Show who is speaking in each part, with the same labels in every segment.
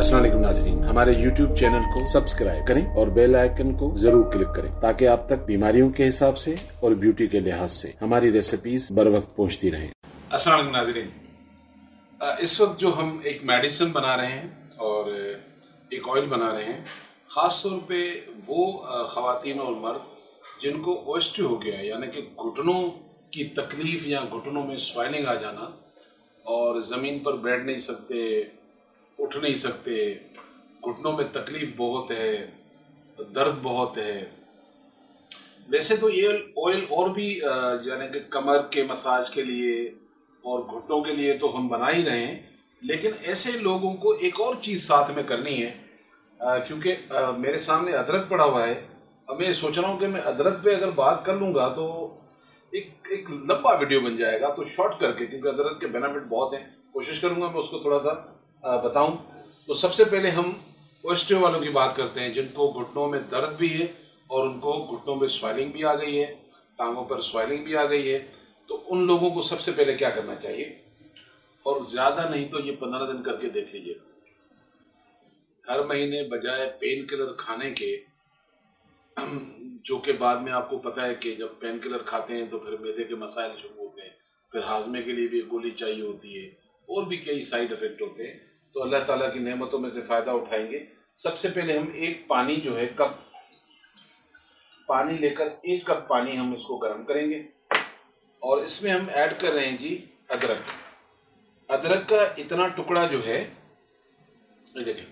Speaker 1: अस्सलाम वालेकुम नाज़रीन, हमारे YouTube चैनल को सब्सक्राइब करें और बेल आइकन को जरूर क्लिक करें ताकि आप तक बीमारियों के हिसाब से और ब्यूटी के लिहाज से हमारी रेसिपीज बर वक्त पहुंचती रहें। अस्सलाम वालेकुम नाज़रीन, इस वक्त जो हम एक मेडिसिन बना रहे हैं और एक ऑयल बना रहे हैं, ख़ास तौर पे वो ख़वातीन और मर्द जिनको ओस्टियो हो गया, यानी कि घुटनों की तकलीफ़ या घुटनों में स्वेलिंग आ जाना और ज़मीन पर बैठ नहीं सकते, उठ नहीं सकते, घुटनों में तकलीफ़ बहुत है, दर्द बहुत है। वैसे तो ये ऑयल और भी यानी कि कमर के मसाज के लिए और घुटनों के लिए तो हम बना ही रहे हैं, लेकिन ऐसे लोगों को एक और चीज़ साथ में करनी है क्योंकि मेरे सामने अदरक पड़ा हुआ है। अब मैं सोच रहा हूँ कि मैं अदरक पे अगर बात कर लूँगा तो एक लंबा वीडियो बन जाएगा, तो शॉर्ट करके, क्योंकि अदरक के बेनिफिट बहुत हैं, कोशिश करूँगा मैं उसको थोड़ा सा बताऊं। तो सबसे पहले हम ओस्टियो वालों की बात करते हैं जिनको घुटनों में दर्द भी है और उनको घुटनों में स्वेलिंग भी आ गई है, टांगों पर स्वेलिंग भी आ गई है। तो उन लोगों को सबसे पहले क्या करना चाहिए, और ज़्यादा नहीं तो ये 15 दिन करके देख लीजिए। हर महीने बजाय पेन किलर खाने के, जो कि बाद में आपको पता है कि जब पेन किलर खाते हैं तो फिर मैदे के मसाइल शुरू होते हैं, फिर हाजमे के लिए भी गोली चाहिए होती है और भी कई साइड इफ़ेक्ट होते हैं। तो अल्लाह ताला की नेमतों में से फ़ायदा उठाएंगे। सबसे पहले हम एक पानी जो है कप पानी लेकर 1 कप पानी हम इसको गर्म करेंगे और इसमें हम ऐड कर रहे हैं जी अदरक। अदरक का इतना टुकड़ा जो है, ये देखें,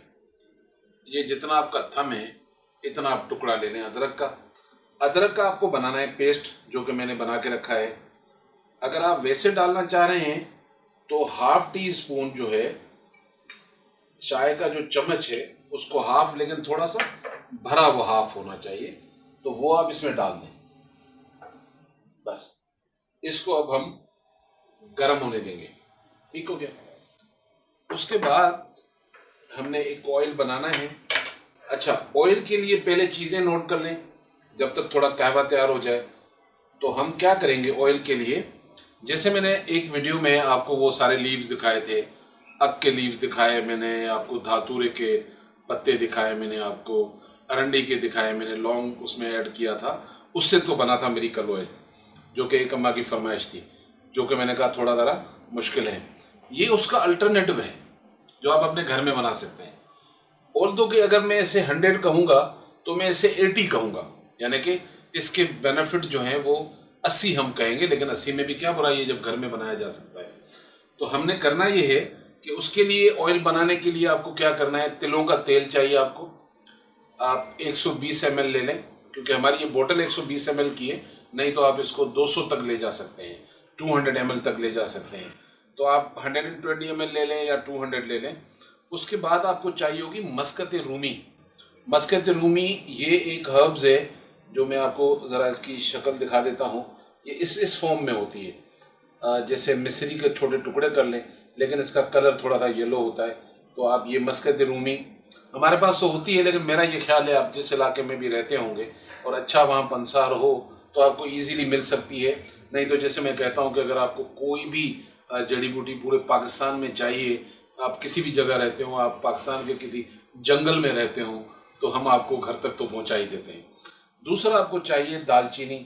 Speaker 1: ये जितना आपका थम है इतना आप टुकड़ा ले लें अदरक का। अदरक का आपको बनाना है पेस्ट, जो कि मैंने बना के रखा है। अगर आप वैसे डालना चाह रहे हैं तो ½ टी स्पून जो है चाय का जो चम्मच है उसको हाफ, लेकिन थोड़ा सा भरा हुआ हाफ होना चाहिए, तो वो आप इसमें डाल दें। बस इसको अब हम गर्म होने देंगे, ठीक हो गया। उसके बाद हमने एक ऑयल बनाना है। अच्छा, ऑयल के लिए पहले चीज़ें नोट कर लें जब तक थोड़ा कहवा तैयार हो जाए। तो हम क्या करेंगे ऑयल के लिए, जैसे मैंने एक वीडियो में आपको वो सारे लीव्स दिखाए थे, अक के लीव्स दिखाए मैंने आपको, धातुरे के पत्ते दिखाए मैंने आपको, अरंडी के दिखाए मैंने, लौंग उसमें ऐड किया था, उससे तो बना था मिरेकल ऑयल, जो कि एक अम्मा की फरमाइश थी, जो कि मैंने कहा थोड़ा ज़रा मुश्किल है। ये उसका अल्टरनेटिव है जो आप अपने घर में बना सकते हैं। ऑल्दो कि अगर मैं इसे 100 कहूँगा तो मैं इसे 80 कहूँगा, यानी कि इसके बेनिफिट जो हैं वो 80 हम कहेंगे, लेकिन 80 में भी क्या बुराई है जब घर में बनाया जा सकता है। तो हमने करना ये है कि उसके लिए ऑयल बनाने के लिए आपको क्या करना है, तिलों का तेल चाहिए आपको। आप 120 ml ले लें, क्योंकि हमारी ये बोतल 120 ml की है, नहीं तो आप इसको 200 तक ले जा सकते हैं, 200 ml तक ले जा सकते हैं। तो आप 120 ml ले लें या 200 ले लें। उसके बाद आपको चाहिए होगी मस्कत रूमी। मस्कत रूमी ये एक हर्ब्स है जो मैं आपको ज़रा इसकी शक्ल दिखा देता हूँ। ये इस फॉर्म में होती है, जैसे मिस्री के छोटे टुकड़े कर लें, लेकिन इसका कलर थोड़ा सा येलो होता है। तो आप ये मस्कत रूमी हमारे पास तो होती है, लेकिन मेरा ये ख्याल है आप जिस इलाके में भी रहते होंगे और अच्छा वहाँ पंसार हो तो आपको ईजीली मिल सकती है। नहीं तो जैसे मैं कहता हूँ कि अगर आपको कोई भी जड़ी बूटी पूरे पाकिस्तान में चाहिए, आप किसी भी जगह रहते हो, आप पाकिस्तान के किसी जंगल में रहते हो, तो हम आपको घर तक तो पहुँचा ही देते हैं। दूसरा आपको चाहिए दालचीनी।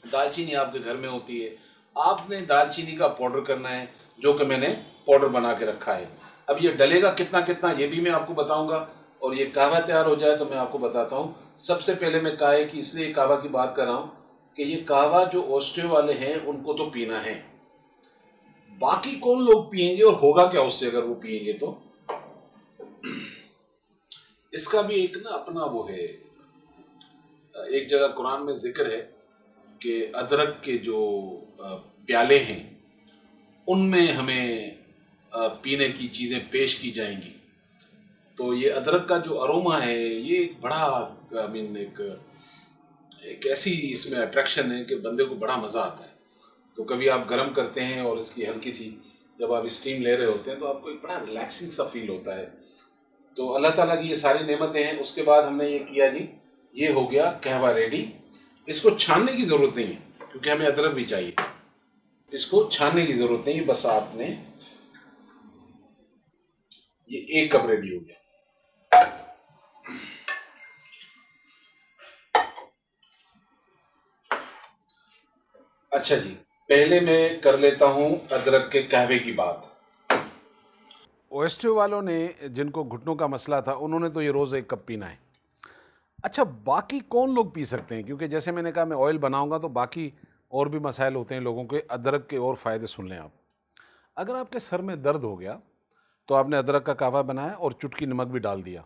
Speaker 1: दालचीनी आपके घर में होती है, आपने दालचीनी का पाउडर करना है, जो कि मैंने पाउडर बना के रखा है। अब ये डलेगा कितना कितना ये भी मैं आपको बताऊंगा, और ये कहवा तैयार हो जाए तो मैं आपको बताता हूँ। सबसे पहले मैं काहे की इसलिए कहवा की बात कर रहा हूँ कि ये कहवा जो ओस्टियो वाले हैं उनको तो पीना है, बाकी कौन लोग पिएंगे और होगा क्या उससे अगर वो पिएंगे तो। इसका भी एक ना अपना वो है, एक जगह कुरान में जिक्र है कि अदरक के जो प्याले हैं उनमें हमें पीने की चीज़ें पेश की जाएंगी। तो ये अदरक का जो अरोमा है ये एक बड़ा एक ऐसी इसमें अट्रैक्शन है कि बंदे को बड़ा मज़ा आता है। तो कभी आप गर्म करते हैं और इसकी हल्की सी जब आप स्टीम ले रहे होते हैं तो आपको एक बड़ा रिलैक्सिंग सा फील होता है। तो अल्लाह ताला की ये सारी नेमतें हैं। उसके बाद हमने ये किया जी, ये हो गया कहवा रेडी। इसको छानने की ज़रूरत नहीं है क्योंकि हमें अदरक भी चाहिए, इसको छानने की ज़रूरत नहीं है। बस आपने ये 1 कप रेडी हो गया। अच्छा जी, पहले मैं कर लेता हूं अदरक के कहवे की बात। ओएसटीओ वालों ने, जिनको घुटनों का मसला था, उन्होंने तो ये रोज़ 1 कप पीना है। अच्छा, बाकी कौन लोग पी सकते हैं? क्योंकि जैसे मैंने कहा मैं ऑयल बनाऊंगा तो बाकी और भी मसाइल होते हैं लोगों के। अदरक के और फ़ायदे सुन लें आप। अगर आपके सर में दर्द हो गया तो आपने अदरक का कहवा बनाया और चुटकी नमक भी डाल दिया।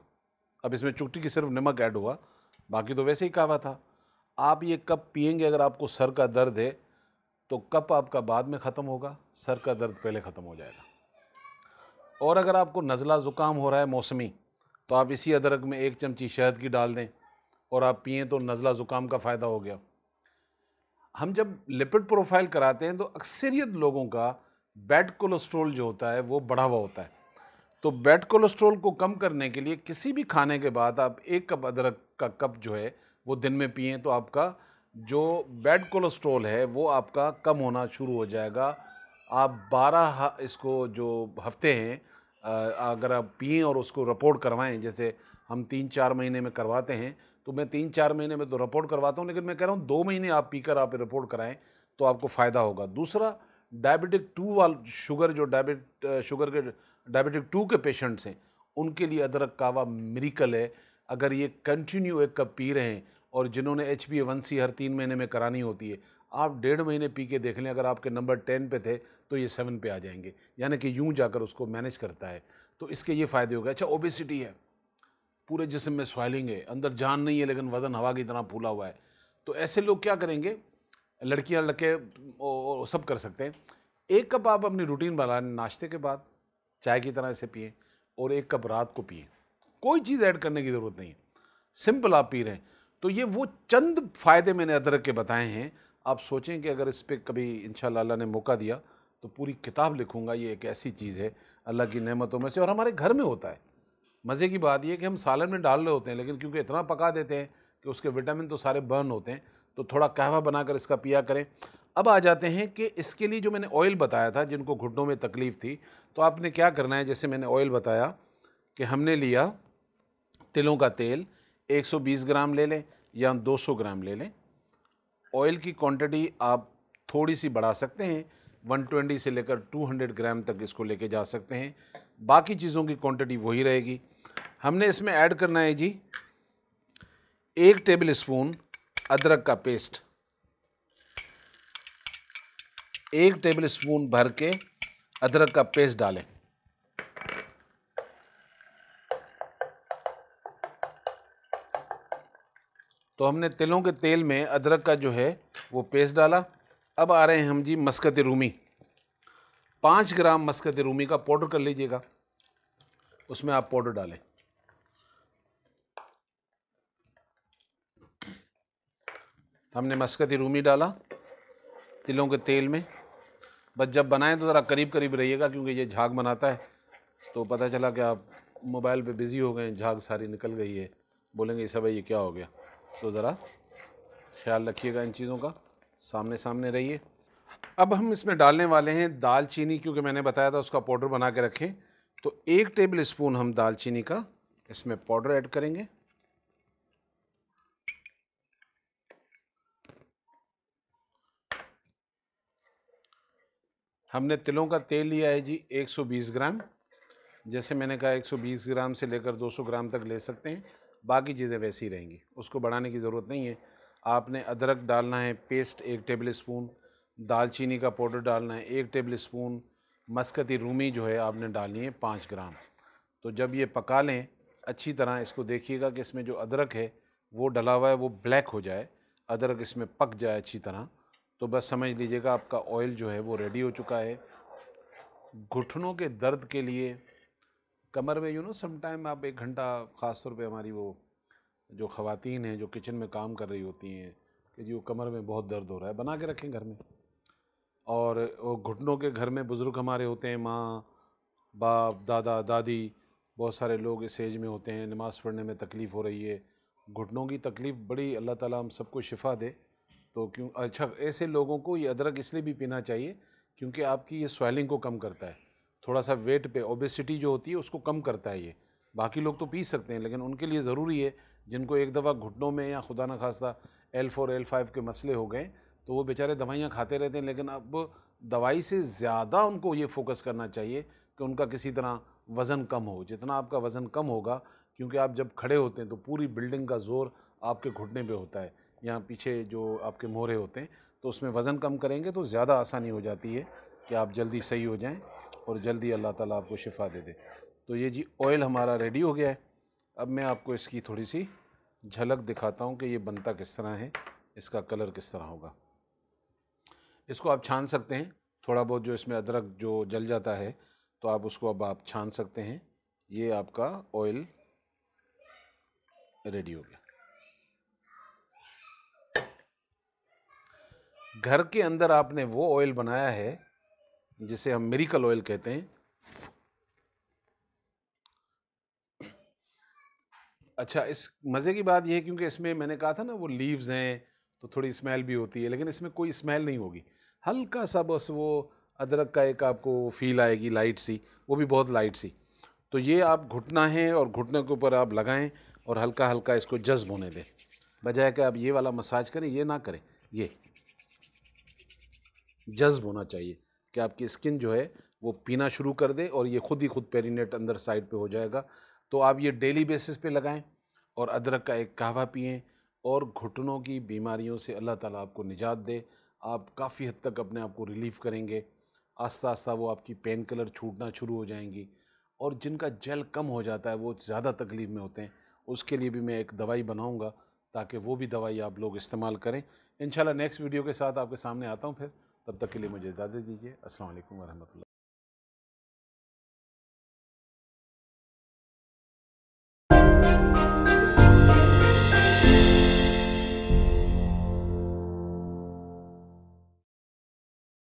Speaker 1: अब इसमें चुटकी की सिर्फ नमक ऐड हुआ, बाकी तो वैसे ही कहवा था। आप ये कप पिएंगे अगर आपको सर का दर्द है तो कप आपका बाद में ख़त्म होगा, सर का दर्द पहले ख़त्म हो जाएगा। और अगर आपको नज़ला ज़ुकाम हो रहा है मौसमी, तो आप इसी अदरक में 1 चमची शहद की डाल दें और आप पिएँ तो नज़ला ज़ुकाम का फ़ायदा हो गया। हम जब लिपिड प्रोफाइल कराते हैं तो अक्सरियत लोगों का बैड कोलेस्ट्रॉल जो होता है वो बढ़ा हुआ होता है। तो बैड कोलेस्ट्रॉल को कम करने के लिए किसी भी खाने के बाद आप 1 कप अदरक का कप जो है वो दिन में पिएँ तो आपका जो बैड कोलेस्ट्रॉल है वो आपका कम होना शुरू हो जाएगा। आप 12 इसको जो हफ्ते हैं अगर आप पिएँ और उसको रिपोर्ट करवाएँ, जैसे हम 3-4 महीने में करवाते हैं, तो मैं 3-4 महीने में तो रिपोर्ट करवाता हूँ, लेकिन मैं कह रहा हूँ 2 महीने आप पीकर आप रिपोर्ट कराएँ तो आपको फ़ायदा होगा। दूसरा, डायबिटिक 2 शुगर जो शुगर के डायबिटिक 2 के पेशेंट्स हैं, उनके लिए अदरक कहवा मिरेकल है। अगर ये कंटिन्यू 1 कप पी रहे हैं और जिन्होंने HbA1c हर 3 महीने में करानी होती है, आप 1.5 महीने पी के देख लें, अगर आपके नंबर 10 पे थे तो ये 7 पे आ जाएंगे, यानी कि यूं जाकर उसको मैनेज करता है। तो इसके ये फ़ायदे हो गए। अच्छा, ओबेसिटी है, पूरे जिस्म में स्वेलिंग है, अंदर जान नहीं है लेकिन वज़न हवा की तरह फूला हुआ है, तो ऐसे लोग क्या करेंगे, लड़कियां लड़के सब कर सकते हैं। 1 कप आप अपनी रूटीन बना लें, नाश्ते के बाद चाय की तरह इसे पिएं और 1 कप रात को पिएं। कोई चीज़ ऐड करने की ज़रूरत नहीं है, सिंपल आप पी रहे हैं। तो ये वो चंद फ़ायदे मैंने अदरक के बताए हैं। आप सोचें कि अगर इस पे कभी इंशाल्लाह अल्लाह ने मौका दिया तो पूरी किताब लिखूंगा। ये एक ऐसी चीज़ है अल्लाह की नेमतों में से, और हमारे घर में होता है। मज़े की बात यह कि हम सालन में डाल रहे होते हैं, लेकिन क्योंकि इतना पका देते हैं कि उसके विटामिन तो सारे बर्न होते हैं, तो थोड़ा कहवा बनाकर इसका पिया करें। अब आ जाते हैं कि इसके लिए जो मैंने ऑयल बताया था, जिनको घुटनों में तकलीफ़ थी, तो आपने क्या करना है। जैसे मैंने ऑयल बताया कि हमने लिया तिलों का तेल 120 ग्राम ले लें या 200 ग्राम ले लें। ऑयल की क्वांटिटी आप थोड़ी सी बढ़ा सकते हैं, 120 से लेकर 200 ग्राम तक इसको लेके जा सकते हैं। बाकी चीज़ों की क्वांटिटी वही रहेगी। हमने इसमें ऐड करना है जी 1 टेबल स्पून अदरक का पेस्ट, 1 टेबल स्पून भर के अदरक का पेस्ट डालें। तो हमने तिलों के तेल में अदरक का जो है वो पेस्ट डाला। अब आ रहे हैं हम जी मस्कत रूमी, 5 ग्राम मस्कत रूमी का पाउडर कर लीजिएगा, उसमें आप पाउडर डालें। हमने मस्कती रूमी डाला तिलों के तेल में। बस जब बनाएं तो ज़रा करीब करीब रहिएगा, क्योंकि ये झाग बनाता है। तो पता चला कि आप मोबाइल पे बिज़ी हो गए, झाग सारी निकल गई है, बोलेंगे इस भाई ये क्या हो गया। तो ज़रा ख्याल रखिएगा इन चीज़ों का, सामने सामने रहिए। अब हम इसमें डालने वाले हैं दालचीनी, क्योंकि मैंने बताया था उसका पाउडर बना के रखें। तो 1 टेबल स्पून हम दालचीनी का इसमें पाउडर ऐड करेंगे। हमने तिलों का तेल लिया है जी 120 ग्राम। जैसे मैंने कहा 120 ग्राम से लेकर 200 ग्राम तक ले सकते हैं, बाकी चीज़ें वैसी रहेंगी, उसको बढ़ाने की ज़रूरत नहीं है। आपने अदरक डालना है पेस्ट 1 टेबल स्पून, दालचीनी का पाउडर डालना है 1 टेबल स्पून, मस्कती रूमी जो है आपने डालनी है 5 ग्राम। तो जब ये पका लें अच्छी तरह, इसको देखिएगा कि इसमें जो अदरक है वो डला हुआ है वो ब्लैक हो जाए, अदरक इसमें पक जाए अच्छी तरह, तो बस समझ लीजिएगा आपका ऑयल जो है वो रेडी हो चुका है। घुटनों के दर्द के लिए, कमर में समटाइम आप 1 घंटा, ख़ास तौर पे हमारी वो जो ख़वातीन हैं जो किचन में काम कर रही होती हैं कि जी वो कमर में बहुत दर्द हो रहा है, बना के रखें घर में। और वो घुटनों के घर में बुज़ुर्ग हमारे होते हैं, माँ बाप दादा दादी, बहुत सारे लोग इस एज में होते हैं, नमाज़ पढ़ने में तकलीफ़ हो रही है, घुटनों की तकलीफ़ बड़ी, अल्लाह ताला हम सबको शिफ़ा दे। तो क्यों, अच्छा, ऐसे लोगों को ये अदरक इसलिए भी पीना चाहिए क्योंकि आपकी ये स्वेलिंग को कम करता है। थोड़ा सा वेट पे ओबेसिटी जो होती है उसको कम करता है ये। बाकी लोग तो पी सकते हैं, लेकिन उनके लिए ज़रूरी है जिनको एक दफ़ा घुटनों में या खुदा न खास्ता L4 L5 के मसले हो गए तो वो बेचारे दवाइयाँ खाते रहते हैं, लेकिन अब दवाई से ज़्यादा उनको ये फोकस करना चाहिए कि उनका किसी तरह वज़न कम हो। जितना आपका वज़न कम होगा, क्योंकि आप जब खड़े होते हैं तो पूरी बिल्डिंग का ज़ोर आपके घुटने पे होता है, यहाँ पीछे जो आपके मोहरे होते हैं, तो उसमें वज़न कम करेंगे तो ज़्यादा आसानी हो जाती है कि आप जल्दी सही हो जाएं और जल्दी अल्लाह ताला आपको शिफा दे दे। तो ये जी ऑयल हमारा रेडी हो गया है। अब मैं आपको इसकी थोड़ी सी झलक दिखाता हूँ कि ये बनता किस तरह है, इसका कलर किस तरह होगा। इसको आप छान सकते हैं, थोड़ा बहुत जो इसमें अदरक जो जल जाता है तो आप उसको अब आप छान सकते हैं। ये आपका ऑयल रेडी हो गया। घर के अंदर आपने वो ऑयल बनाया है जिसे हम मिरेकल ऑयल कहते हैं। अच्छा, इस मज़े की बात ये है क्योंकि इसमें मैंने कहा था ना वो लीव्स हैं तो थोड़ी स्मेल भी होती है, लेकिन इसमें कोई स्मेल नहीं होगी। हल्का सा बस वो अदरक का एक आपको फील आएगी लाइट सी, वो भी बहुत लाइट सी। तो ये आप घुटना है और घुटने के ऊपर आप लगाएं और हल्का हल्का इसको जज्ब होने दें, बजाय कि आप ये वाला मसाज करें, ये ना करें। ये जज्ब होना चाहिए कि आपकी स्किन जो है वो पीना शुरू कर दे और ये खुद ही खुद पेरिनेट अंदर साइड पे हो जाएगा। तो आप ये डेली बेसिस पे लगाएं और अदरक का एक कहवा पिएं और घुटनों की बीमारियों से अल्लाह ताला आपको निजात दे। आप काफ़ी हद तक अपने आप को रिलीफ़ करेंगे। आस्ता आस्ता वो आपकी पेन किलर छूटना शुरू हो जाएंगी, और जिनका जेल कम हो जाता है वो ज़्यादा तकलीफ़ में होते हैं, उसके लिए भी मैं एक दवाई बनाऊँगा ताकि वो भी दवाई आप लोग इस्तेमाल करें। इंशाल्लाह नेक्स्ट वीडियो के साथ आपके सामने आता हूँ फिर। तब तक के लिए मुझे इजाज़त दीजिए। अस्सलाम वालेकुम वरहमतुल्लाह।